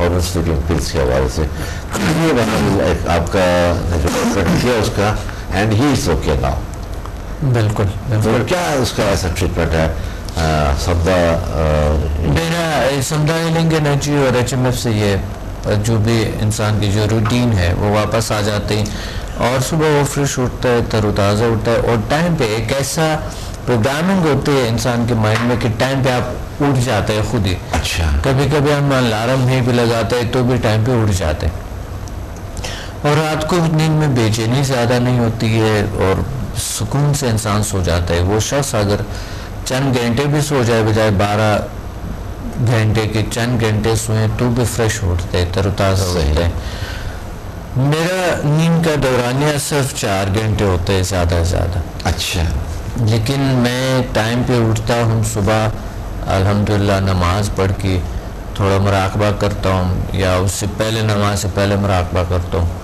اور sleeping pills کے حوالے سے. یہ ایک آپ کا جو کیا اس کا and he is okay now. بالکل بالکل. کیا اس کا ایسا ٹریٹمنٹ ہے میرا سمدھا ہیلنگ انرجی اور ایچ ایم ایف سے یہ جو بھی انسان کی جو روٹین ہے وہ واپس آ جاتے ہیں اور صبح وہ فریش اٹھتا ہے, تر و تازہ اٹھتا ہے, اور ٹائم پہ ایک ایسا پروگرامنگ ہوتی ہے انسان کے مائنڈ میں کہ ٹائم پہ آپ اٹھ جاتے ہیں خود ہی. اچھا. کبھی کبھی ہم الارم نہیں بھی لگاتے ہیں تو بھی ٹائم پہ اٹھ جاتے ہیں, اور رات کو نیند میں بے چینی زیادہ نہیں ہوتی ہے اور سکون سے انسان سو جاتا ہے. وہ شخص اگر چند گھنٹے بھی سو جائے بجائے 12 گھنٹے کے چند گھنٹے سوئیں تو بھی فریش اٹھتے, تر و تازہ ہوتے ہیں. میرا نیند کا دورانیہ صرف 4 گھنٹے ہوتے ہیں زیادہ سے زیادہ. اچھا. لیکن میں ٹائم پہ اٹھتا ہوں صبح, الحمدللہ نماز پڑھ کے تھوڑا مراقبہ کرتا ہوں, یا اس سے پہلے نماز سے پہلے مراقبہ کرتا ہوں,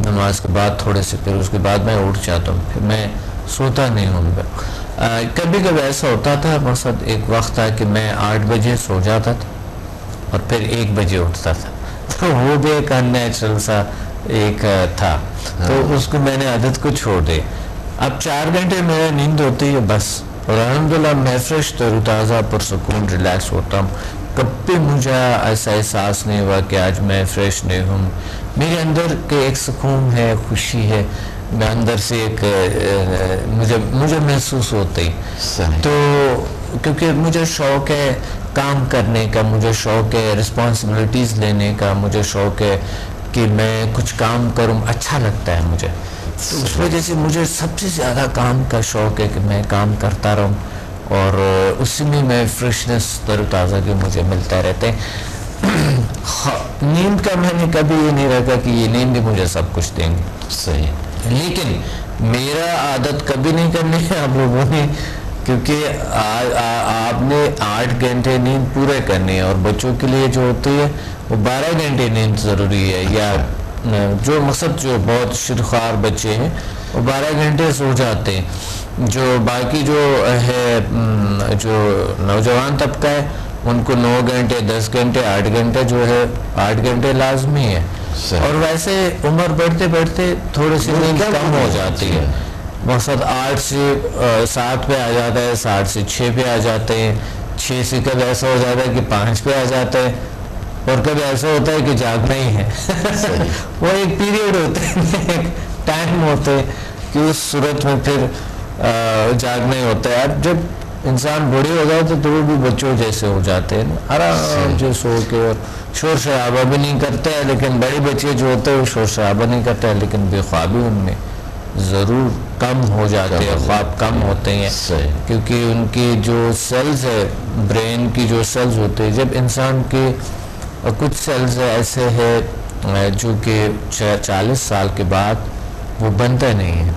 نماز کے بعد تھوڑے سے, پھر اس کے بعد میں اٹھ جاتا ہوں, پھر میں سوتا نہیں ہوں. کبھی کبھی ایسا ہوتا تھا, مقصد ایک وقت تھا کہ میں 8 بجے سو جاتا تھا اور پھر 1 بجے اٹھتا تھا, تو وہ بھی ایک ان نیچرل سا ایک تھا, تو اس کو میں نے عادت کو چھوڑ دی. اب 4 گھنٹے میرا نیند ہوتی ہے بس, اور الحمدللہ میں فریش, تر و تازہ, پرسکون, ریلیکس ہوتا ہوں. کبھی مجھے ایسا احساس نہیں ہوا کہ آج میں فریش نہیں ہوں. میرے اندر کے ایک سکون ہے, خوشی ہے, میں اندر سے ایک مجھے محسوس ہوتی. تو کیونکہ مجھے شوق ہے کام کرنے کا, مجھے شوق ہے رسپانسبلٹیز لینے کا, مجھے شوق ہے کہ میں کچھ کام کروں, اچھا لگتا ہے مجھے. تو اس وجہ سے مجھے سب سے زیادہ کام کا شوق ہے کہ میں کام کرتا رہوں, اور اسی میں فریشنس, تر و تازہ کی مجھے ملتا رہتے ہیں. نیند کا میں نے کبھی یہ نہیں رکھا کہ یہ نیند بھی مجھے سب کچھ دیں گے. صحیح. لیکن میرا عادت کبھی نہیں کرنی ہے آپ لوگوں نے, کیونکہ آپ نے 8 گھنٹے نیند پورے کرنی ہے, اور بچوں کے لیے جو ہوتی ہے وہ 12 گھنٹے نیند ضروری ہے. یا جو مقصد جو بہت شرخوار بچے ہیں وہ 12 گھنٹے سو جاتے ہیں. جو باقی جو ہے جو نوجوان طبقہ ہے ان کو 9 گھنٹے, 10 گھنٹے, 8 گھنٹے جو ہے 8 گھنٹے لازمی ہے. اور ویسے عمر بڑھتے بڑھتے تھوڑی سی نیند کم ہو جاتی ہے. مقصد 8 سے 7 پہ آ جاتا ہے, 7 سے 6 پہ آ جاتے ہیں, 6 سے کبھی ایسا ہو جاتا ہے کہ 5 پہ آ جاتا ہے, اور کبھی ایسا ہوتا ہے کہ جاگنا ہی ہے. وہ ایک پیریڈ ہوتا ہے, ایک ٹائم ہوتا ہے کہ اس صورت میں پھر جاگنا ہی ہوتا ہے. اب جب انسان بوڑھے ہو جاتے تو وہ بھی بچوں جیسے ہو جاتے ہیں, آرام سے سو کے, اور شور شرابہ بھی نہیں کرتے ہیں. لیکن بڑے بچے جو ہوتے ہیں وہ شور شرابہ نہیں کرتے ہیں, لیکن بے خوابی ان میں ضرور کم ہو جاتے ہیں, خواب کم ہوتے ہیں, کیونکہ ان کی جو سیلز ہے, برین کی جو سیلز ہوتے ہیں, جب انسان کے کچھ سیلز ایسے ہیں جو کہ 40 سال کے بعد وہ بنتا نہیں ہے,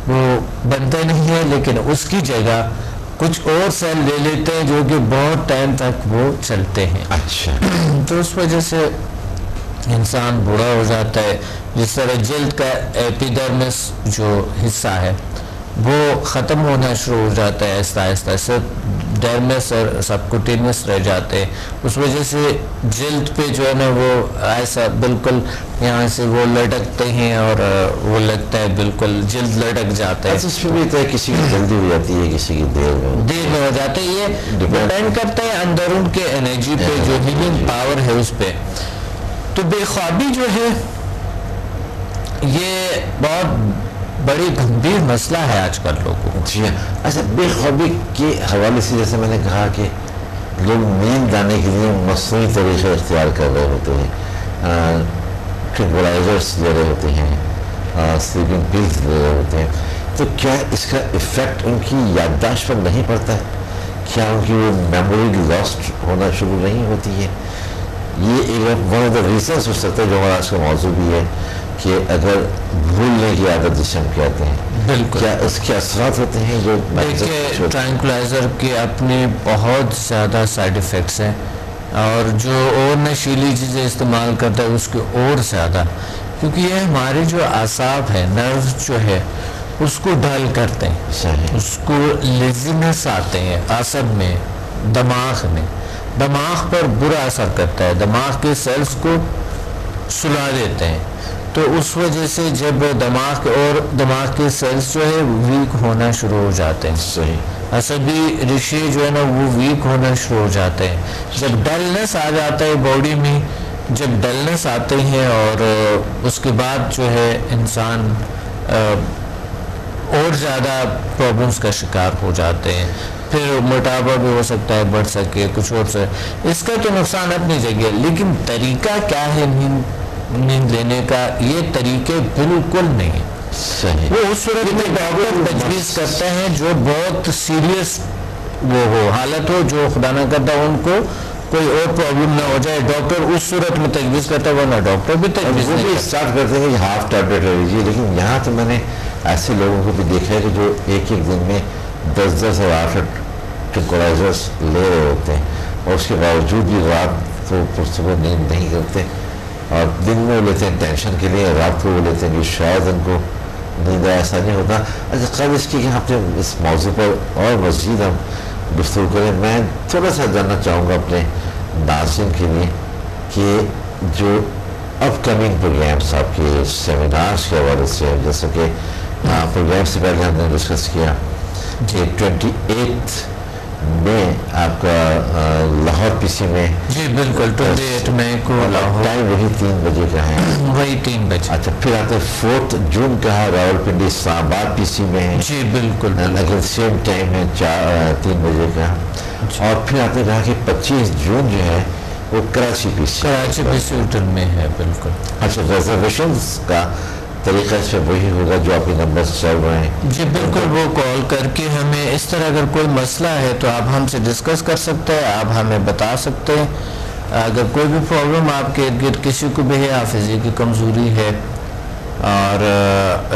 وہ بنتا نہیں ہے, لیکن اس کی جگہ کچھ اور سیل لے لیتے ہیں جو کہ بہت ٹائم تک وہ چلتے ہیں. اچھا. تو اس وجہ سے انسان بوڑھا ہو جاتا ہے. جس طرح جلد کا ایپیڈرمس جو حصہ ہے وہ ختم ہونا شروع ہو جاتا ہے آہستہ آہستہ, صرف ڈرمس اور سب کوٹینس رہ جاتے ہیں. اس وجہ سے جلد پہ جو ہے نا وہ ایسا بالکل یہاں سے وہ لٹکتے ہیں, اور وہ لگتا ہے بالکل جلد لٹک جاتا ہے. اس میں بھی کسی کی جلدی ہو جاتی ہے, کسی کی دیر میں ہو جاتا ہے. یہ ڈپینڈ کرتا ہے اندرون کے انرجی پہ, جو ہیلنگ پاور ہے اس پہ. تو بے خوابی جو ہے یہ بہت بڑی گمبھیر مسئلہ ہے آج کل لوگوں کو. جی ہاں. اچھا, بے خوابی کے حوالے سے جیسے میں نے کہا کہ لوگ نیند آنے کے لیے مصنوعی طریقے اختیار کر رہے ہوتے ہیں, ٹرنکولائزرس لے رہے ہوتے ہیں, سلیپنگ پلز لے رہے ہوتے ہیں, تو کیا اس کا ایفیکٹ ان کی یادداشت پر نہیں پڑتا ہے؟ کیا ان کی وہ میموری لاسٹ ہونا شروع نہیں ہوتی ہے؟ یہ ایک ون آف دا ریزنس ہو سکتا ہے جو ہمارا آج کا موضوع بھی ہے کہ اگر بھولنے کی عادت جسے ہم کہتے ہیں, بالکل, کیا اس کے اثرات ہوتے ہیں؟ جو دیکھیے ٹرانکولائزر کے اپنے بہت زیادہ سائیڈ افیکٹس ہیں, اور جو اور نشیلی چیزیں استعمال کرتا ہے اس کے اور زیادہ, کیونکہ یہ ہمارے جو اعصاب ہیں, نروز جو ہے اس کو ڈل کرتے ہیں, اس کو لیزینس آتے ہیں اعصاب میں, دماغ میں. دماغ پر برا اثر کرتا ہے، دماغ کے سیلز کو سلا دیتے ہیں. تو اس وجہ سے جب دماغ کے سیلز جو ہے ویک ہونا شروع ہو جاتے ہیں. صحیح. عصبی رشتے جو ہے نا وہ ویک ہونا شروع ہو جاتے ہیں. جب ڈلنس آ جاتا ہے باڈی میں، جب ڈلنس آتے ہیں اور اس کے بعد جو ہے انسان اور زیادہ پرابلمس کا شکار ہو جاتے ہیں. پھر موٹاپا بھی ہو سکتا ہے بڑھ سکے، کچھ اور سے. اس کا تو نقصان اپنی جگہ، لیکن طریقہ کیا ہے نیند لینے کا؟ یہ طریقے بالکل نہیں ہے. صحیح. وہ اس صورت میں ڈاکٹر تجویز کرتے ہیں جو بہت سیریس وہ ہو حالت ہو، جو خدا نہ کرتا ان کو کوئی اور پرابلم نہ ہو جائے، ڈاکٹر اس صورت میں تجویز کرتا ہے، ورنہ ڈاکٹر بھی تجویز نہیں کرتا. اسٹارٹ کرتے ہیں کہ ہاف ٹیبلٹ لے لیجیے. لیکن یہاں تو میں نے ایسے لوگوں کو بھی دیکھا ہے کہ جو ایک دن میں 10 اور 8 ٹرنکولائزرس لے رہے ہوتے ہیں، اور اس کے باوجود بھی رات کو پرسکون نیند نہیں کرتے. اور دن میں وہ لیتے ہیں ٹینشن کے لیے، رات کو وہ لیتے ہیں کہ شاید ان کو نیند ایسا نہیں ہوتا. اچھا، قبل اس کی کہ آپ نے اس موضوع پر اور مزید ہم گفتگو کریں، میں تھوڑا سا جاننا چاہوں گا اپنے ناظرین کے لیے کہ جو اپ کمنگ پروگرامس آپ کے سیمینارس کے حوالے سے، جیسا کہ پروگرام سے پہلے ہم نے ڈسکس کیا کہ 28 میں آپ کا لاہور پی سی میں. جی بالکل، 28 مئی کو لاہور. ٹائم وہی 3 بجے کا ہے. وہی 3 بجے. اچھا، پھر آتے 4 جون کا ہے راول پنڈی اسلام آباد پی سی میں ہے. جی بالکل. لیکن سیم ٹائم ہے 3 بجے کا. اور پھر آتے کہا کہ 25 جون جو ہے وہ کراچی پی سی ہوٹل میں ہے. بالکل. اچھا، ریزرویشنز کا طریقہ اس میں وہی ہوگا جو آپ کے نمبر چل رہے ہیں؟ جی بالکل، وہ کال کر کے ہمیں اس طرح اگر کوئی مسئلہ ہے تو آپ ہم سے ڈسکس کر سکتے ہیں، آپ ہمیں بتا سکتے ہیں. اگر کوئی بھی پرابلم آپ کے ارد گرد کسی کو بھی ہے، حافظے کی کمزوری ہے اور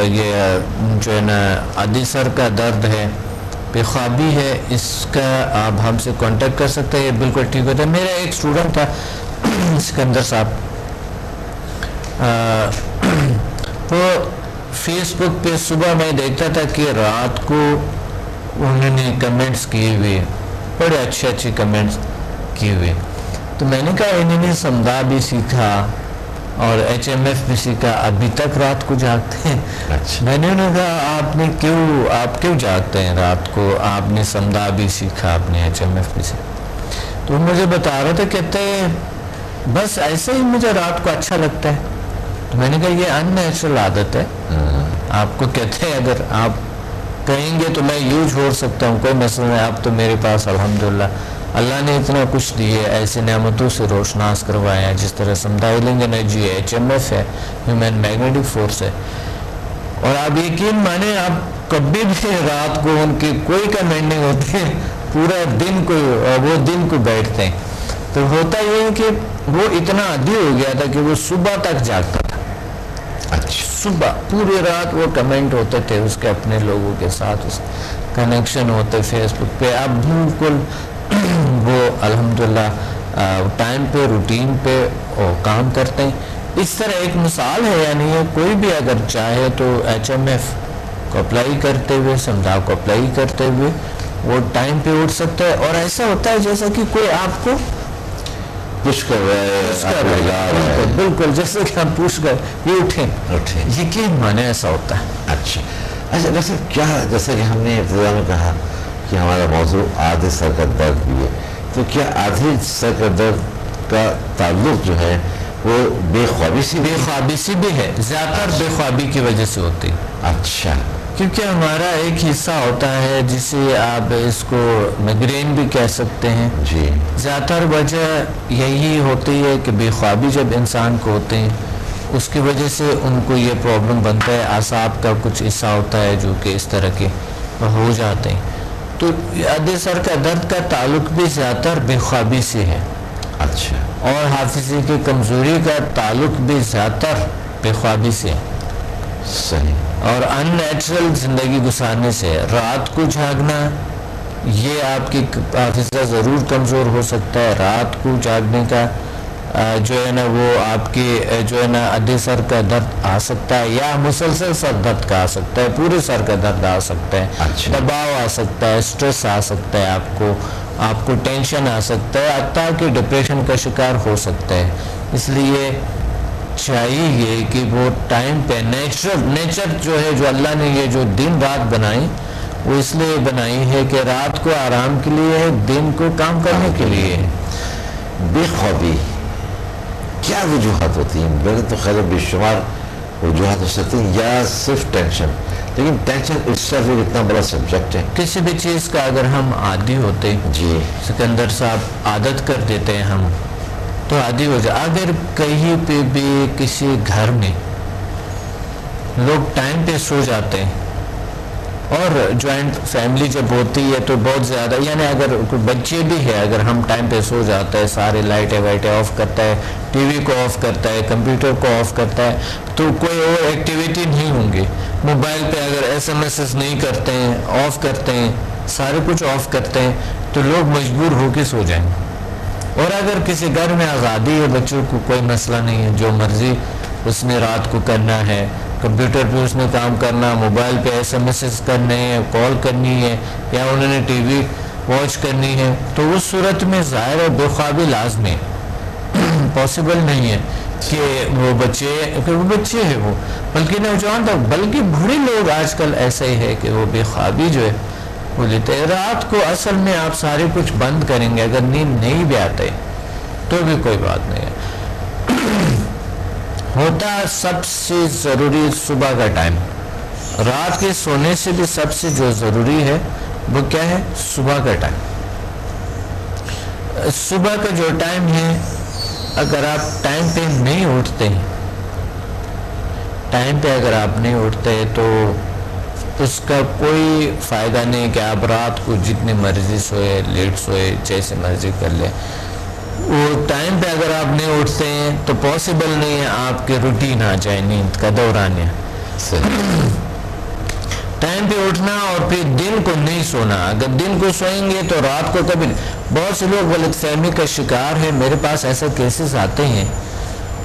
یہ جو ہے نا عدی سر کا درد ہے، بے خوابی ہے، اس کا آپ ہم سے کانٹیکٹ کر سکتے ہیں. یہ بالکل ٹھیک ہوتا ہے. میرا ایک اسٹوڈنٹ تھا سکندر صاحب، وہ فیس بک پہ صبح میں دیکھتا تھا کہ رات کو انہوں نے کمنٹس کیے ہوئے، بڑے اچھے کمنٹس کیے ہوئے. تو میں نے کہا انہوں نے سمدھا بھی سیکھا اور HMF بھی سیکھا، ابھی تک رات کو جاگتے ہیں. میں نے انہیں کہا آپ کیوں جاگتے ہیں رات کو؟ آپ نے سمدھا بھی سیکھا، آپ نے HMF بھی سیکھا. تو وہ مجھے بتا رہے تھے، کہتے ہیں بس ایسے ہی مجھے رات کو اچھا لگتا ہے. تو میں نے کہا یہ ان نیچرل عادت ہے. آپ کو کہتے ہیں اگر آپ کہیں گے تو میں یوں چھوڑ سکتا ہوں، کوئی مسئلہ نہیں. آپ تو میرے پاس الحمدللہ اللہ نے اتنا کچھ دیے، ایسے نعمتوں سے روشناس کروایا ہے، جس طرح سمدھا ہیلنگ انرجی ہے، HMF ہے، ہیومن میگنیٹک فورس ہے. اور آپ یقین مانیں، آپ کبھی بھی رات کو ان کی کوئی کمنٹ نہیں ہوتی ہے، پورا دن کو بیٹھتے ہیں. تو ہوتا یہ ہے کہ وہ اتنا عادی ہو گیا تھا کہ وہ صبح تک جاگتا تھا. صبح پوری رات وہ کمنٹ ہوتے تھے اس کے اپنے لوگوں کے ساتھ، اس کنیکشن ہوتے فیس بک پہ. اب بالکل وہ الحمدللہ ٹائم پہ، روٹین پہ وہ کام کرتے ہیں. اس طرح ایک مثال ہے، یعنی کوئی بھی اگر چاہے تو HMF کو اپلائی کرتے ہوئے، سمدھا کو اپلائی کرتے ہوئے وہ ٹائم پہ اٹھ سکتا ہے. اور ایسا ہوتا ہے جیسا کہ کوئی آپ کو پوش کر رہا ہے. بالکل جیسے کہ ہم پوش کر یہ اٹھیں، یقین مانے ایسا ہوتا ہے. اچھا ویسے کیا، جیسا کہ ہم نے ابتدا میں کہا کہ ہمارا موضوع آدھے سر کا درد بھی ہے، تو کیا آدھے سر کا درد کا تعلق جو ہے وہ بے خوابی سے بھی ہے؟ زیادہ تر بے خوابی کی وجہ سے ہوتی ہے. اچھا، کیونکہ ہمارا ایک حصہ ہوتا ہے جسے آپ اس کو میگرین بھی کہہ سکتے ہیں. جی، زیادہ تر وجہ یہی ہوتی ہے کہ بے خوابی جب انسان کو ہوتے ہیں اس کی وجہ سے ان کو یہ پرابلم بنتا ہے. اعصاب کا کچھ حصہ ہوتا ہے جو کہ اس طرح کے ہو جاتے ہیں. تو آدھے سر کا درد کا تعلق بھی زیادہ تر بے خوابی سے ہے. اچھا، اور حافظے کی کمزوری کا تعلق بھی زیادہ تر بے خوابی سے ہے. صحیح. اور ان نیچرل زندگی گزارنے سے، رات کو جاگنا، یہ آپ کی حافظہ ضرور کمزور ہو سکتا ہے. رات کو جاگنے کا جو ہے نا وہ آپ کے جو ہے نا آدھے سر کا درد آ سکتا ہے، یا مسلسل سر درد کا آ سکتا ہے، پورے سر کا درد آ سکتا ہے. اچھا. دباؤ آ سکتا ہے، اسٹریس آ سکتا ہے آپ کو، آپ کو ٹینشن آ سکتا ہے، حتیٰ کہ ڈپریشن کا شکار ہو سکتا ہے. اس لیے چاہیے کہ وہ ٹائم پہ نیچر جو ہے، جو اللہ نے یہ جو دن رات بنائی وہ اس لیے بنائی ہے کہ رات کو آرام کے لیے ہے، دن کو کام کرنے کے لیے ہے. بے خوابی کیا وجوہات ہوتی ہیں؟ میرے تو خیر بے شمار وجوہات ہو سکتی ہیں، یا صرف ٹینشن، لیکن ٹینشن اس سے بھی اتنا بڑا سبجیکٹ ہے. کسی بھی چیز کا اگر ہم عادی ہوتے، جی سکندر صاحب عادت کر دیتے ہیں ہم تو عادی ہو جائے. اگر کہیں پہ بھی کسی گھر میں لوگ ٹائم پہ سو جاتے ہیں، اور جوائنٹ فیملی جب ہوتی ہے تو بہت زیادہ، یعنی اگر بچے بھی ہے، اگر ہم ٹائم پہ سو جاتا ہے، سارے لائٹیں وائٹیں آف کرتا ہے، ٹی وی کو آف کرتا ہے، کمپیوٹر کو آف کرتا ہے، تو کوئی اور ایکٹیویٹی نہیں ہوں گی. موبائل پہ اگر ایس ایم ایس نہیں کرتے ہیں، آف کرتے ہیں، سارے کچھ آف کرتے ہیں، تو لوگ مجبور ہو کے سو جائیں گے. اور اگر کسی گھر میں آزادی ہے، بچوں کو کوئی مسئلہ نہیں ہے، جو مرضی اس نے رات کو کرنا ہے، کمپیوٹر پہ اس نے کام کرنا، موبائل پہ ایس ایم ایس کرنے ہیں، کال کرنی ہے، یا انہوں نے ٹی وی واچ کرنی ہے، تو اس صورت میں ظاہر ہے بے خوابی لازمی ہے. پاسبل نہیں ہے کہ وہ بچے ہیں وہ، بلکہ نوجوان تک، بلکہ بوڑھے لوگ آج کل ایسا ہی ہے کہ وہ بے خوابی جو ہے وہ لیتے ہیں. رات کو اصل میں آپ سارے کچھ بند کریں گے، اگر نیند نہیں بھی آتے تو بھی کوئی بات نہیں ہے. ہوتا سب سے ضروری صبح کا ٹائم، رات کے سونے سے بھی سب سے جو ضروری ہے وہ کیا ہے؟ صبح کا ٹائم. صبح کا جو ٹائم ہے، اگر آپ ٹائم پہ نہیں اٹھتے، اگر آپ نہیں اٹھتے تو اس کا کوئی فائدہ نہیں کہ آپ رات کو جتنی مرضی سوئے، لیٹ سوئے، جیسے مرضی کر لیں. وہ ٹائم پہ اگر آپ نہیں اٹھتے ہیں تو پاسبل نہیں ہے آپ کے روٹین آ جائے، نیند کا دورانیہ. ٹائم پہ اٹھنا اور پھر دن کو نہیں سونا. اگر دن کو سوئیں گے تو رات کو کبھی نہیں. بہت سے لوگ غلط فہمی کا شکار ہیں. میرے پاس ایسے کیسز آتے ہیں،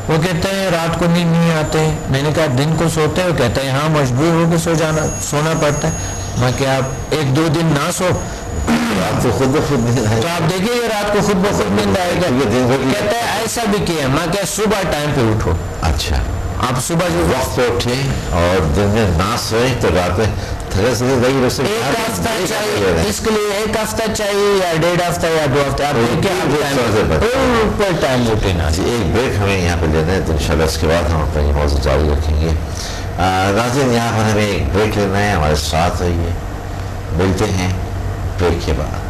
وہ کہتے ہیں رات کو نیند نہیں آتے. میں نے کہا دن کو سوتے ہو؟ کہتے ہیں ہاں مجبور ہو کے سونا پڑتا ہے. میں کہ آپ 1-2 دن نہ سو آپ تو خود بخود نیند آئے تو آپ دیکھیں گے رات کو خود بخود نیند آئے گا. کہتے ہیں ایسا بھی کیا. میں کہ صبح ٹائم پہ اٹھو. اچھا، آپ صبح جو وقت پہ اٹھیں اور دن میں نہ سوئیں تو رات میں تھکے سے ایک ہفتہ چاہیے، اس کے لیے 1 ہفتہ چاہیے یا 1.5 ہفتہ یا 2 ہفتے. آپ دیکھیں ٹائم روٹین. جی ایک بریک ہمیں یہاں پہ لینا ہے، تو انشاءاللہ اس کے بعد ہم اپنا یہ موضوع جاری رکھیں گے. ناظرین یہاں پر ہمیں ایک بریک لینا ہے، ہمارے ساتھ رہیے، ملتے ہیں بریک کے بعد.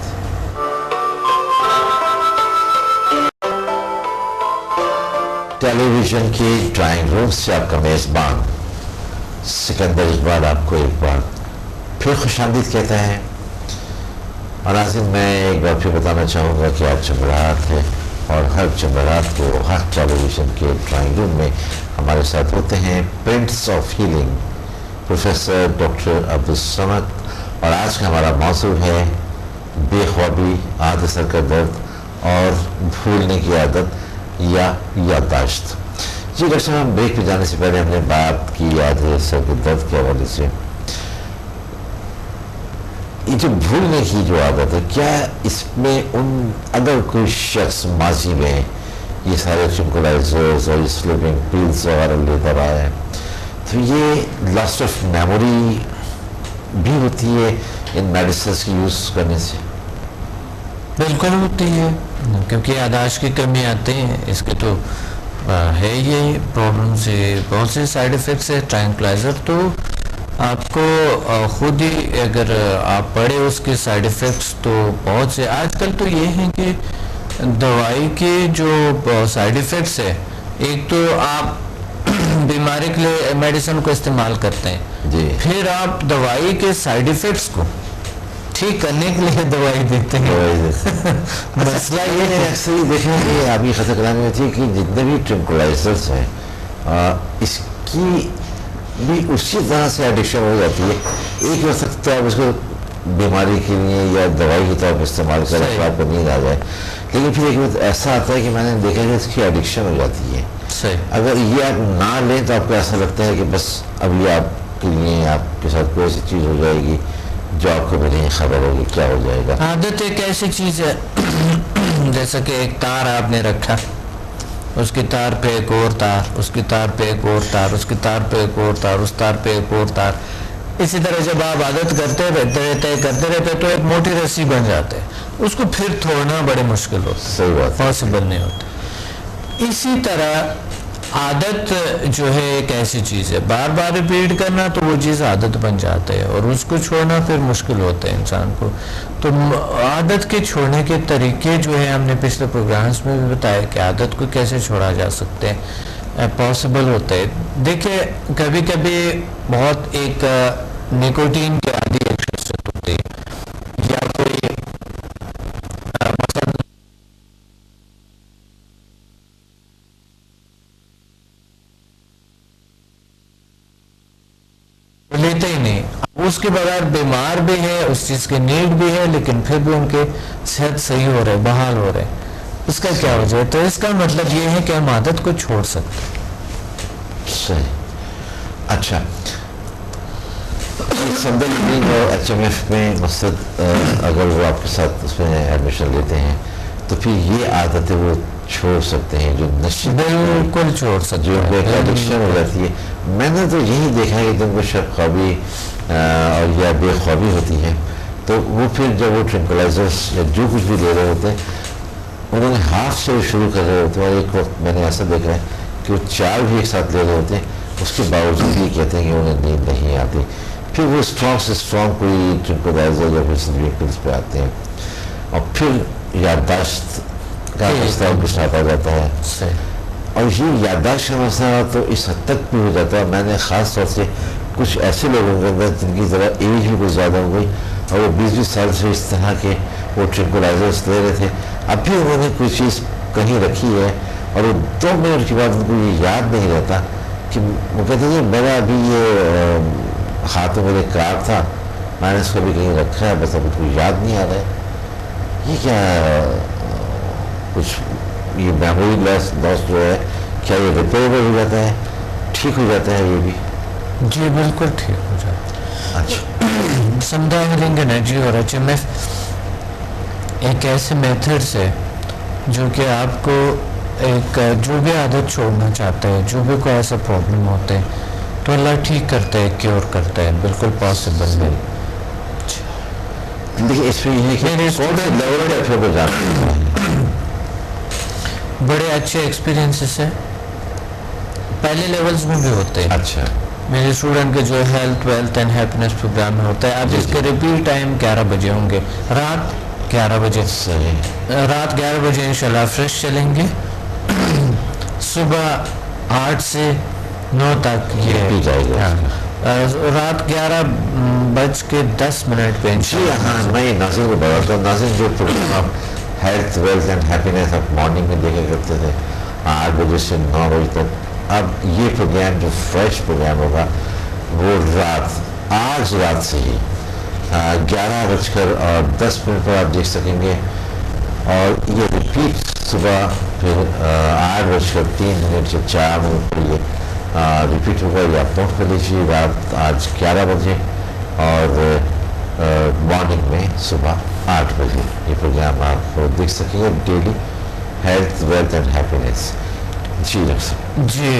ٹیلی ویژن کے ڈرائنگ روم سے آپ کا میزبان سکندر اقبال آپ کو ایک بار پھر خوش آمدید کہتا ہے. اور ناظرین میں ایک بار پھر بتانا چاہوں گا کہ آج جمعرات ہے، اور ہر جمعرات کو حق ٹیلی ویژن کے ڈرائنگ روم میں ہمارے ساتھ ہوتے ہیں prints of healing professor doctor Abdus Samad. اور آج کا ہمارا موضوع ہے بے خوابی، عادت سر کا درد اور بھولنے کی عادت یا یادداشت. جی ڈاکٹر صاحب، ہم بریک پہ جانے سے پہلے ہم نے بات کی عادت سر کے درد کے حوالے سے. یہ جو بھولنے کی جو عادت ہے، کیا اس میں اگر کوئی شخص ماضی میں یہ سارے ٹرنکولائزرز اور سلیپنگ پلز وغیرہ لیتا رہا ہے، تو یہ لاس آف میموری بھی ہوتی ہے ان میڈیسنس کی یوز کرنے سے؟ بالکل ہوتی ہے، کیونکہ یادداشت کی کمی آتی ہے. اس کے تو ہے یہ پرابلم سے بہت سے سائیڈ ایفیکٹس ہے. ٹرانکلائزر تو آپ کو خود ہی اگر آپ پڑھے اس کے سائیڈ ایفیکٹس تو بہت سے. آج کل تو یہ ہیں کہ دوائی کے جو سائیڈ ایفیکٹس ہے، ایک تو آپ بیماری کے لیے میڈیسن کو استعمال کرتے ہیں، جی پھر آپ دوائی کے سائیڈ ایفیکٹس کو ٹھیک کرنے کے لیے دوائی دیتے ہیں. مسئلہ یہ ہے اکثر یہ دیکھیں کہ آپ یہ خطہ کرانے میں تھی کہ جتنے بھی ٹرنکولائزرز ہیں اس کی بھی اسی طرح سے ایڈکشن ہو جاتی ہے. ایک وقت تک تو آپ اس کو بیماری کے لیے یا دوائی کے طور پر استعمال کریں تو آپ کو نیند آ جائے، لیکن پھر ایک وقت ایسا آتا ہے کہ میں نے دیکھا کہ اس کی ایڈکشن ہو جاتی ہے. اگر یہ آپ نہ لیں تو آپ کو ایسا لگتا ہے کہ بس اب یہ آپ کے لیے آپ کے ساتھ کوئی ایسی چیز ہو جائے گی جو آپ کو بھی نہیں خبر ہوگی کیا ہو جائے گا. عادت ایک ایسی چیز ہے جیسا کہ ایک تار آپ نے رکھا، اس کی تار پہ ایک اور تار، اس کی تار پہ ایک اور تار، اس کی تار پہ ایک اور تار، اس تار پہ ایک اور تار. اسی طرح جب آپ عادت کرتے رہتے تو ایک موٹی رسی بن جاتے، اس کو پھر توڑنا بڑے مشکل ہوتا، صحیح بات، پاسبل نہیں ہوتا. اسی طرح عادت جو ہے ایک ایسی چیز ہے، بار بار ریپیٹ کرنا تو وہ چیز عادت بن جاتے ہے، اور اس کو چھوڑنا پھر مشکل ہوتا ہے انسان کو. تو عادت کے چھوڑنے کے طریقے جو ہے ہم نے پچھلے پروگرامز میں بھی بتایا کہ عادت کو کیسے چھوڑا جا سکتے ہیں، پاسبل ہوتا ہے. دیکھیں کبھی کبھی بہت ایک نیکوٹین کے عادی ایک شخصیت ہوتی ہے، یا کوئی لیتے ہی نہیں، اس کے بغیر بیمار بھی ہے، اس چیز کی نیڈ بھی ہے، لیکن پھر بھی ان کے صحت صحیح ہو رہے، بحال ہو رہے. اس کا کیا وجہ ہے؟ تو اس کا مطلب یہ ہے کہ ہم عادت کو چھوڑ سکتے ہیں. صحیح. اچھا، سمبل اور ایچ ایم ایف میں مقصد اگر وہ آپ کے ساتھ اس میں ایڈمیشن لیتے ہیں تو پھر یہ عادتیں وہ چھوڑ سکتے ہیں جو نشے، بالکل چھوڑ سکتے جو ہیں، ایڈکشن ہو جاتی ہے. میں نے تو یہی دیکھا ہے کہ جن کو شب خوابی اور یا بے خوابی ہوتی ہے تو وہ پھر جب وہ ٹرنکلائزرس یا جو کچھ بھی لے رہے ہوتے ہیں انہوں نے ہاتھ سے شروع کر رہے ہوتے ہیں، اور ایک وقت میں نے ایسا دیکھا ہے کہ وہ 4 بھی ایک ساتھ لے رہے ہوتے ہیں، اس کے باوجود یہ کہتے ہیں کہ انہیں نیند نہیں آتی. پھر وہ اسٹرانگ سے اسٹرانگ کوئی ٹرنکلائزر یا پھر سلیپرز پہ آتے ہیں، اور پھر یادداشت کا مسئلہ کچھ آتا جاتا ہے. اور یہ یادداشت کا مسئلہ تو اس حد تک بھی ہو جاتا ہے. میں نے خاص طور سے کچھ ایسے لوگوں کے اندر جن کی ذرا ایج بھی کچھ زیادہ ہو گئی اور وہ 20 سال سے اس طرح کے وہ ٹرنکلائزرس لے رہے تھے، اب بھی انہوں نے کوئی چیز کہیں رکھی ہے اور وہ 2 منٹ کے بعد ان کو یہ یاد نہیں رہتا کہ وہ کہتے ہیں میرا ابھی یہ ہاتھ میں میرے کارڈ تھا، میں نے اس کو بھی کہیں رکھا ہے، بس اب کو یاد نہیں آ رہا ہے. یہ کیا کچھ یہ میموری لاس جو ہے کیا یہ ریپیریبل ہو جاتا ہے، ٹھیک ہو جاتا ہے؟ یہ بھی جی بالکل ٹھیک ہو جاتا ہے. اچھا، سمدھا ہیلنگ انرجی اور ایچ ایم ایف ایک ایسے میتھڈس ہے جو کہ آپ کو ایک جو بھی عادت چھوڑنا چاہتا ہے، جو بھی کوئی ایسا پرابلم ہوتا ہے تو اللہ ٹھیک کرتا ہے، کیور کرتا ہے، بالکل پاسبل ہے. دیکھیے اس میں یہ ہے کہ کون سے لیول پہ جانا ہے. بڑے اچھے ایکسپیرینسز ہیں، پہلے لیولز میں بھی ہوتے ہیں. اچھا، میرے اسٹوڈنٹ کے جو health wealth and happiness programme میں ہوتا ہے. اب اس کے ریپیٹ ٹائم 11 بجے ہوں گے، رات 11 بجے. صحیح، رات 11 بجے انشاءاللہ فریش چلیں گے، صبح 8 سے 9 تک یہ جائے گا. رات 11:10 پہ جی ہاں، میں ناظرین کو بتاتا ہوں. ناظرین جو پروگرام آپ ہیلتھ ویلتھ اینڈ ہیپینس آپ مارننگ میں دیکھا کرتے تھے 8 بجے سے 9 بجے تک، اب یہ پروگرام جو فریش پروگرام ہوگا وہ آج رات سے ہی 11:10 پر آپ دیکھ سکیں گے، اور یہ ریپیٹ صبح پھر 8:03 سے 4 پر یہ ریپیٹ ہوگا. یا آپ نوٹ کر لیجیے، رات آج 11 بجے اور مارننگ میں صبح 8 بجے یہ پروگرام آپ دیکھ سکیں گے، daily health wealth and happiness. جی ڈاکٹر صاحب. جی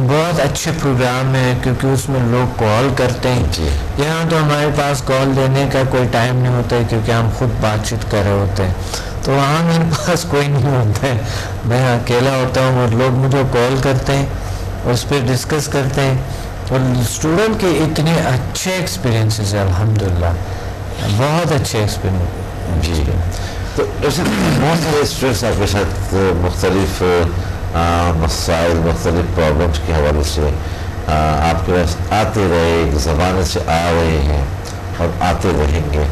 بہت اچھے پروگرام ہے کیونکہ اس میں لوگ کال کرتے ہیں. جی یہاں تو ہمارے پاس کال دینے کا کوئی ٹائم نہیں ہوتا ہے کیونکہ ہم خود بات چیت کر رہے ہوتے ہیں، تو وہاں میرے پاس کوئی نہیں ہوتا ہے، میں اکیلا ہوتا ہوں اور لوگ مجھے کال کرتے ہیں، اس پہ ڈسکس کرتے ہیں. اور اسٹوڈنٹ کے اتنے اچھے ایکسپیرینسز ہیں الحمدللہ، بہت اچھے ایکسپیرینس. جی تو ایسے بہت سارے اسٹوڈنٹس آپ کے ساتھ مختلف مسائل، مختلف پرابلمس کے حوالے سے آپ کے پاس آتے رہے، ایک زمانے سے آ رہے ہیں اور آتے رہیں گے.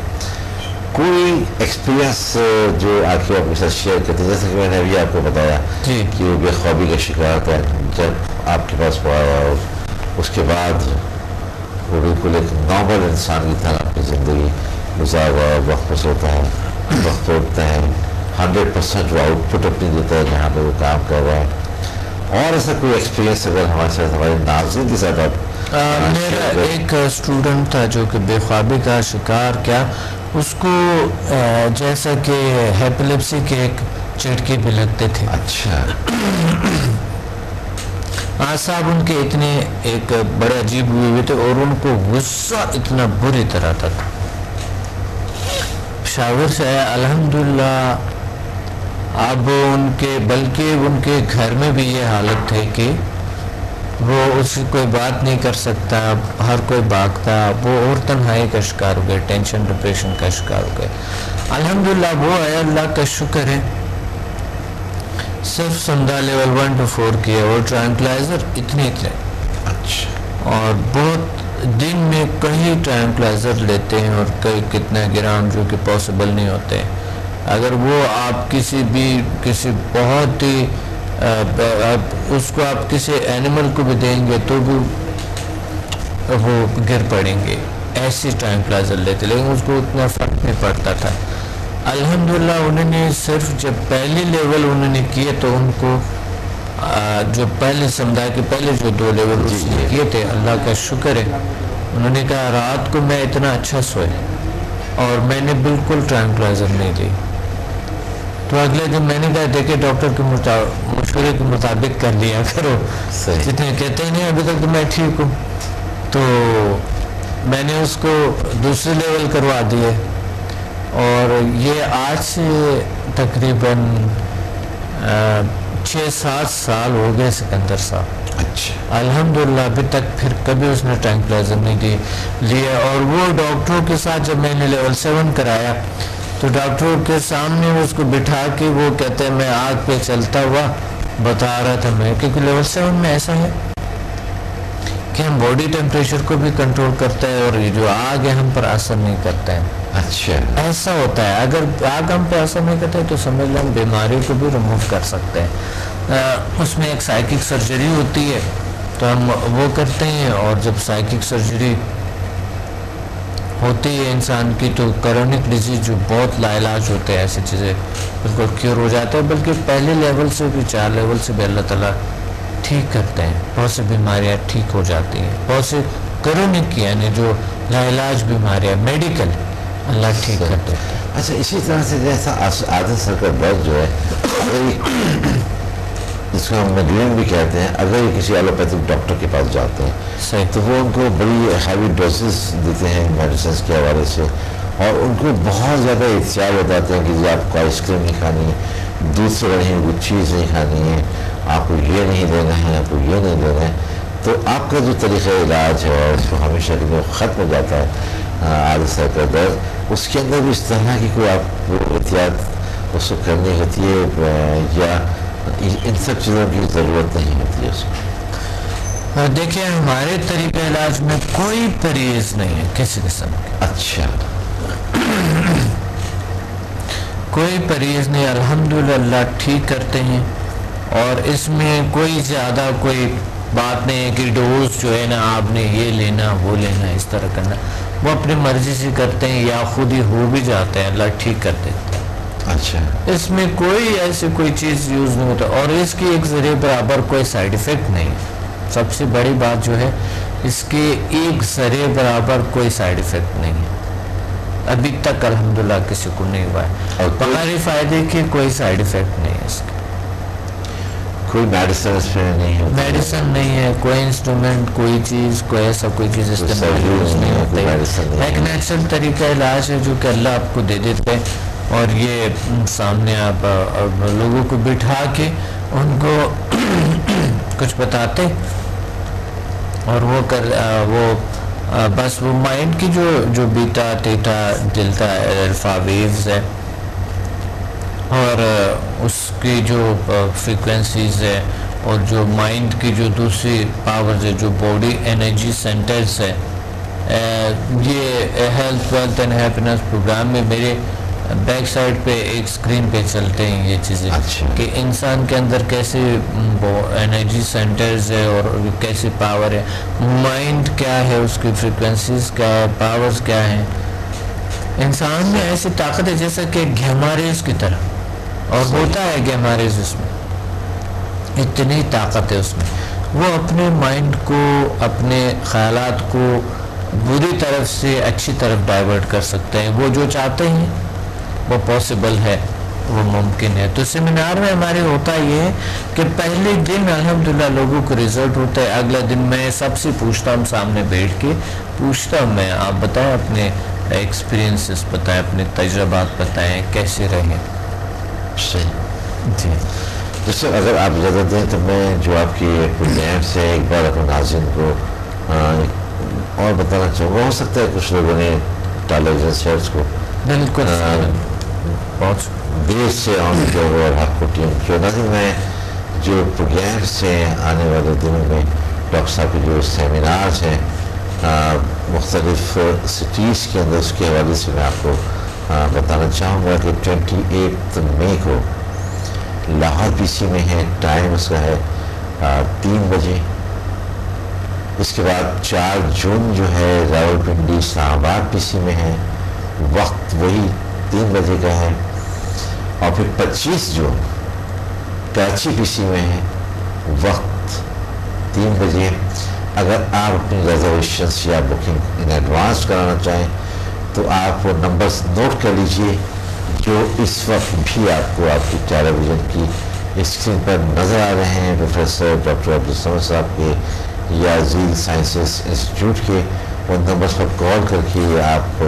کوئی ایکسپیرینس جو آپ کے ساتھ شیئر کرتے ہیں؟ جیسے کہ میں نے ابھی آپ کو بتایا جی کہ وہ بے خوابی کا شکار تھا، جب آپ کے پاس وہ آیا اور اس کے بعد وہ بالکل ایک نارمل انسان کی طرح اپنی زندگی گزار رہا ہے، وقت پر سوتا ہے، وقت پر اٹھتا ہے، 100% وہ آؤٹ پٹ اپنی دیتا ہے جہاں پہ وہ کام کر رہا ہے. اور ایسا کوئی ایکسپیرینس اگر ہمارے ساتھ ہمارے ناظرین کے ساتھ آپ میرا ایک اسٹوڈنٹ تھا جو کہ بے خوابی کا شکار کیا، اس کو جیسا کہ ہیپیلیپسی کے ایک چٹکے بھی لگتے تھے. اچھا. اعصاب ان کے اتنے ایک بڑے عجیب ہوئے تھے اور ان کو غصہ اتنا بری طرح تھا. شاور سے آیا الحمدللہ. اب ان کے بلکہ ان کے گھر میں بھی یہ حالت ہے کہ وہ اس کی کوئی بات نہیں کر سکتا، ہر کوئی بھاگتا، وہ اور تنہائی کا شکار ہو گئے، ٹینشن ڈپریشن کا شکار ہو گئے. الحمدللہ وہ ہے، اللہ کا شکر ہے. صرف سمدھا لیول 1 to 4 کیا اور ٹرانکلائزر اتنے. اچھا. اور بہت دن میں کئی ٹرانکلائزر لیتے ہیں اور کئی کتنے گرام جو کہ پاسبل نہیں ہوتے. اگر وہ آپ کسی بہت ہی اس کو آپ کسی اینیمل کو بھی دیں گے تو بھی وہ گر پڑیں گے، ایسی ٹرانکلائزر لیتے، لیکن اس کو اتنا فرق نہیں پڑتا تھا. الحمدللہ انہوں نے صرف جب پہلی لیول انہوں نے کیے تو ان کو جو پہلے سمدھا کے پہلے جو 2 لیول اس نے کیے تھے، اللہ کا شکر ہے، انہوں نے کہا رات کو میں اتنا اچھا سوئے اور میں نے بالکل ٹرانکلائزر نہیں لی. تو اگلے دن میں نے کہا دیکھیں ڈاکٹر کے مشورے کے مطابق کر لیا کرو، جتنے کہتے ہیں نہیں ابھی تک تو میں ٹھیک ہوں. تو میں نے اس کو دوسرے لیول کروا دیے اور یہ آج سے تقریباً 6-7 سال ہو گئے سکندر صاحب. اچھا. الحمدللہ ابھی تک پھر کبھی اس نے ٹرانکلائزر نہیں لیا. اور وہ ڈاکٹروں کے ساتھ جب میں نے لیول 7 کرایا تو ڈاکٹروں کے سامنے اس کو بٹھا کے وہ کہتے ہیں میں آگ پہ چلتا ہوا بتا رہا تھا میں، کیونکہ لیول 7 میں ایسا ہے کہ ہم باڈی ٹیمپریچر کو بھی کنٹرول کرتا ہے اور یہ جو آگ ہے ہم پر اثر نہیں کرتا ہے. اچھا. ایسا ہوتا ہے اگر آگ ہم پہ اثر نہیں کرتا ہے تو سمجھ لیں ہم بیماری کو بھی ریموو کر سکتے ہیں. اس میں ایک سائیکک سرجری ہوتی ہے تو ہم وہ کرتے ہیں، اور جب سائیکک سرجری ہوتی ہے انسان کی تو کرونک ڈیزیز جو بہت لا علاج ہوتے ہیں ایسی چیزیں بالکل کیور ہو جاتا ہے. بلکہ پہلے لیول سے بھی 4 لیول سے بھی اللہ تعالیٰ ٹھیک کرتے ہیں. بہت سی بیماریاں ٹھیک ہو جاتی ہیں، بہت سے کرونک کی یعنی جو لا علاج بیماریاں میڈیکل اللہ ٹھیک کر دیتے ہیں. اچھا. اسی طرح سے جیسا عادت سر کا درد جو ہے جس کو ہم میگرین بھی کہتے ہیں، اگر یہ کسی ایلوپیتھک ڈاکٹر کے پاس جاتے ہیں تو وہ ان کو بڑی ہیوی ڈوزز دیتے ہیں میڈیسنس کے حوالے سے، اور ان کو بہت زیادہ احتیاط بتاتے ہیں کہ جی آپ کو آئس کریم نہیں کھانی ہے، دودھ سے بنی ہوئی کوئی چیز نہیں کھانی ہے، آپ کو یہ نہیں دینا ہے، آپ کو یہ نہیں دینا ہے. تو آپ کا جو طریقہ علاج ہے اس کو ہمیشہ کے لیے ختم ہو جاتا ہے عادت سر کا درد، اس کے اندر بھی اس طرح کی کوئی آپ کو احتیاط اس کو کرنی ہوتی ہے یا ان سب چیزوں کی ضرورت نہیں ہوتی ہے اس کو؟ دیکھیں ہمارے طریقہ علاج میں کوئی پرہیز نہیں ہے کسی قسم کا. اچھا. کوئی پرہیز نہیں، الحمدللہ اللہ ٹھیک کرتے ہیں. اور اس میں کوئی زیادہ کوئی بات نہیں ہے کہ ڈوز جو ہے نا آپ نے یہ لینا وہ لینا اس طرح کرنا، وہ اپنی مرضی سے کرتے ہیں یا خود ہی ہو بھی جاتے ہیں، اللہ ٹھیک کر دیتے ہیں. اچھا. اس میں کوئی ایسی کوئی چیز یوز نہیں ہوتا اور اس کی ایک ذریعے برابر کوئی سائیڈ ایفیکٹ نہیں. سب سے بڑی بات جو ہے اس کے ایک ذریعے برابر کوئی سائیڈ ایفیکٹ نہیں ہے ابھی تک الحمدللہ کسی کو نہیں ہوا ہے. اور بغیر فائدے کے کوئی سائیڈ ایفیکٹ نہیں ہے اس کا. کوئی میڈیسن اس میں نہیں ہوتی، میڈیسن نہیں ہے، کوئی انسٹرومنٹ کوئی چیز کوئی ایسا کوئی چیز استعمال یوز نہیں ہوتی. ایک نیچرل طریقہ علاج ہے جو کہ اللہ آپ کو دے دیتے ہیں. اور یہ سامنے آپ لوگوں کو بٹھا کے ان کو کچھ بتاتے اور وہ بس وہ مائنڈ کی جو بیٹا تیٹا ڈیلٹا الفا ویوز ہے اور اس کی جو فریکوینسیز ہے اور جو مائنڈ کی جو دوسری پاورز ہے جو باڈی انرجی سینٹرز ہے، یہ health wealth and happiness programme میں میرے بیک سائڈ پہ ایک سکرین پہ چلتے ہیں یہ چیزیں. اچھا. کہ انسان کے اندر کیسے انرجی سینٹرز ہے اور کیسے پاور ہے، مائنڈ کیا ہے، اس کی فریکوینسیز کیا ہے، پاورز کیا ہیں. انسان میں ایسی طاقت ہے جیسا کہ گیماریز کی طرح، اور ہوتا ہے گیماریز اس میں اتنی طاقت ہے اس میں. وہ اپنے مائنڈ کو اپنے خیالات کو بری طرف سے اچھی طرف ڈائیورٹ کر سکتے ہیں. وہ جو چاہتے ہیں وہ پاسبل ہے, وہ ممکن ہے. تو سیمینار میں ہمارے ہوتا یہ ہے کہ پہلے دن الحمدللہ لوگوں کو رزلٹ ہوتا ہے, اگلا دن میں سب سے پوچھتا ہوں, سامنے بیٹھ کے پوچھتا ہوں میں, آپ بتائیں اپنے ایکسپیرینسز بتائیں, اپنے تجربات بتائیں, کیسے رہیں. صحیح جی جیسے اگر آپ اجازت دیں تو میں جو آپ کی پروگرام سے ایک بار اپنے ناظرین کو اور بتانا چاہوں گا. ہو سکتا ہے کچھ لوگوں نے ٹیلی ویژن شیئرس کو بالکل بہت دیر سے آن کیا ہوا اور آپ کو ٹیم کیوں نہ. میں جو پروگرام سے آنے والے دنوں میں ڈاکٹر صاحب کے جو سیمینارز ہیں مختلف سٹیز کے اندر, اس کے حوالے سے میں آپ کو بتانا چاہوں گا کہ 28 مئی کو لاہور پی سی میں ہے. ٹائم اس کا ہے 3 بجے. اس کے بعد 4 جون جو ہے راولپنڈی اسلام آباد پی سی میں ہے, وقت وہی 3 بجے کا ہے. اور پھر 25 جون کراچی پی سی میں ہے, وقت 3 بجے. اگر آپ اپنی ریزرویشنس یا بکنگ ان ایڈوانس کرانا چاہیں تو آپ وہ نمبرز نوٹ کر لیجئے جو اس وقت بھی آپ کو آپ کی ٹیلی ویژن کی اسکرین پر نظر آ رہے ہیں. پروفیسر ڈاکٹر عبدالصمد صاحب کے یا زیل سائنسز انسٹیٹیوٹ کے ان نمبرز پر کال کر کے آپ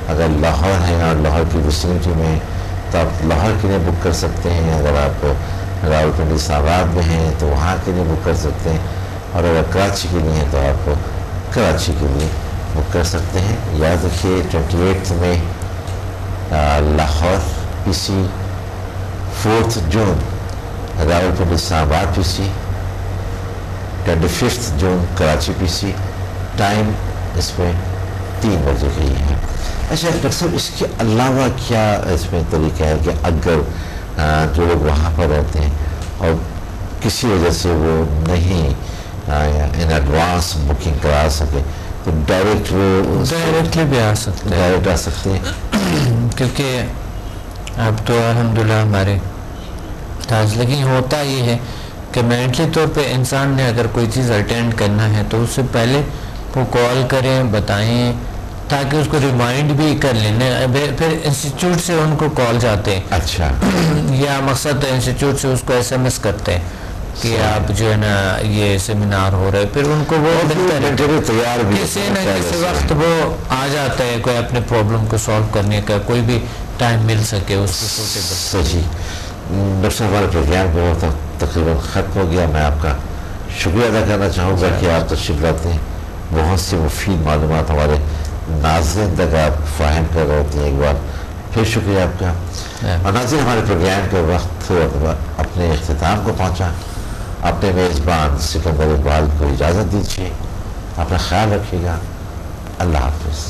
اگر لاہور ہیں اور لاہور کی ویسینٹی میں تو آپ لاہور کے لیے بک کر سکتے ہیں. اگر آپ راولپنڈی اسلام آباد میں ہیں تو وہاں کے لیے بک کر سکتے ہیں, اور اگر کراچی کے لیے ہیں تو آپ کراچی کے لیے بک کر سکتے ہیں. یاد رکھیے 28 میں لاہور پی سی, 4 جون راولپنڈی اسلام آباد پی سی, 25 جون کراچی پی سی. ٹائم اس میں 3 بجے کا ہی ہے. اچھا ڈاکٹر صاحب, اس کے علاوہ کیا اس میں طریقہ ہے کہ اگر جو لوگ وہاں پر رہتے ہیں اور کسی وجہ سے وہ نہیں ان ایڈوانس بکنگ کرا سکے تو ڈائریکٹلی بھی آ سکتے ہیں, ڈائریکٹ آ سکتے ہیں؟ کیونکہ اب تو الحمدللہ ہمارے لیکن ہوتا یہ ہے کہ مینٹلی طور پہ انسان نے اگر کوئی چیز اٹینڈ کرنا ہے تو اس سے پہلے وہ کال کریں, بتائیں, تاکہ اس کو ریمائنڈ بھی کر لینے. پھر انسٹیٹیوٹ سے ان کو کال جاتے ہیں, اچھا, یا مقصد انسٹیٹیوٹ سے اس کو SMS کرتے ہیں کہ آپ جو ہے نا یہ سیمینار ہو رہا ہے. پھر ان کو وہ تیار بھی کسی نہ کسی وقت وہ آ جاتا ہے, کوئی اپنے پرابلم کو سالو کرنے کا کوئی بھی ٹائم مل سکے اس کو سوٹیبل. صحیح. ڈاکٹر صاحب ہمارے پروگرام کا وقت تقریباً ختم ہو گیا. میں آپ کا شکریہ ادا کرنا چاہوں گا کہ آپ تشریف لاتے ہیں, بہت سی مفید معلومات ہمارے ناظرین تک آپ فراہم کر رہے ہوتے ہیں. ایک بار پھر شکریہ آپ کا. اور ناظرین, ہمارے پروگرام کا وقت اپنے اختتام کو پہنچا. اپنے میزبان سکندر اقبال کو اجازت دیجیے. اپنا خیال رکھیے گا. اللہ حافظ.